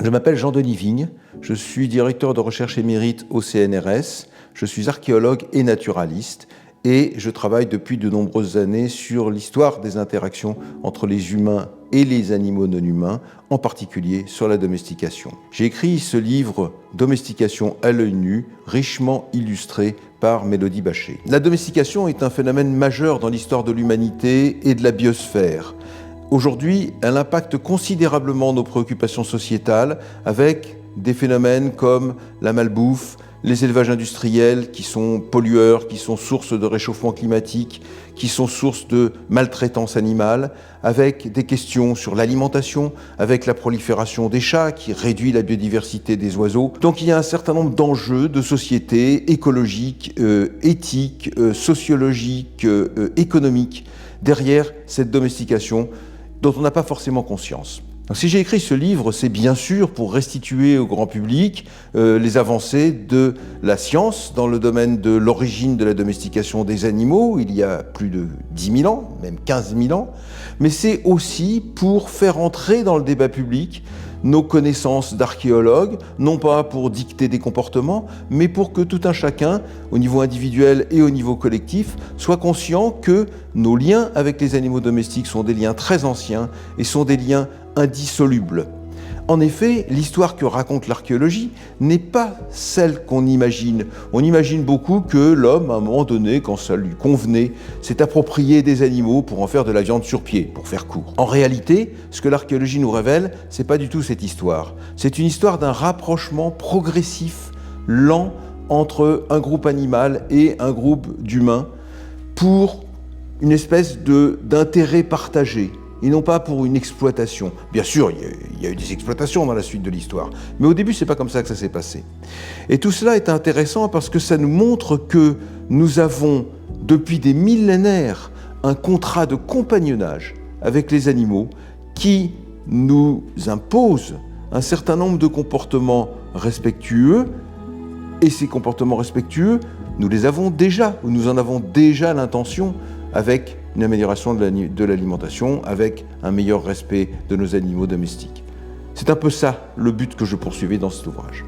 Je m'appelle Jean-Denis Vigne, je suis directeur de recherche émérite au CNRS, je suis archéologue et naturaliste et je travaille depuis de nombreuses années sur l'histoire des interactions entre les humains et les animaux non humains, en particulier sur la domestication. J'ai écrit ce livre « Domestication à l'œil nu », richement illustré par Mélodie Bachet. La domestication est un phénomène majeur dans l'histoire de l'humanité et de la biosphère. Aujourd'hui, elle impacte considérablement nos préoccupations sociétales avec des phénomènes comme la malbouffe, les élevages industriels qui sont pollueurs, qui sont source de réchauffement climatique, qui sont source de maltraitance animale, avec des questions sur l'alimentation, avec la prolifération des chats qui réduit la biodiversité des oiseaux. Donc il y a un certain nombre d'enjeux de société écologiques, éthiques, sociologiques, économiques derrière cette domestication dont on n'a pas forcément conscience. Donc, si j'ai écrit ce livre, c'est bien sûr pour restituer au grand public les avancées de la science dans le domaine de l'origine de la domestication des animaux, il y a plus de 10 000 ans, même 15 000 ans, mais c'est aussi pour faire entrer dans le débat public nos connaissances d'archéologues, non pas pour dicter des comportements, mais pour que tout un chacun, au niveau individuel et au niveau collectif, soit conscient que nos liens avec les animaux domestiques sont des liens très anciens et sont des liens indissolubles. En effet, l'histoire que raconte l'archéologie n'est pas celle qu'on imagine. On imagine beaucoup que l'homme, à un moment donné, quand ça lui convenait, s'est approprié des animaux pour en faire de la viande sur pied, pour faire court. En réalité, ce que l'archéologie nous révèle, c'est pas du tout cette histoire. C'est une histoire d'un rapprochement progressif, lent, entre un groupe animal et un groupe d'humains pour une espèce d'intérêt partagé, et non pas pour une exploitation. Bien sûr, il y a eu des exploitations dans la suite de l'histoire, mais au début, c'est pas comme ça que ça s'est passé. Et tout cela est intéressant parce que ça nous montre que nous avons, depuis des millénaires, un contrat de compagnonnage avec les animaux qui nous impose un certain nombre de comportements respectueux, et ces comportements respectueux, nous les avons déjà, ou nous en avons déjà l'intention avec une amélioration de l'alimentation, avec un meilleur respect de nos animaux domestiques. C'est un peu ça le but que je poursuivais dans cet ouvrage.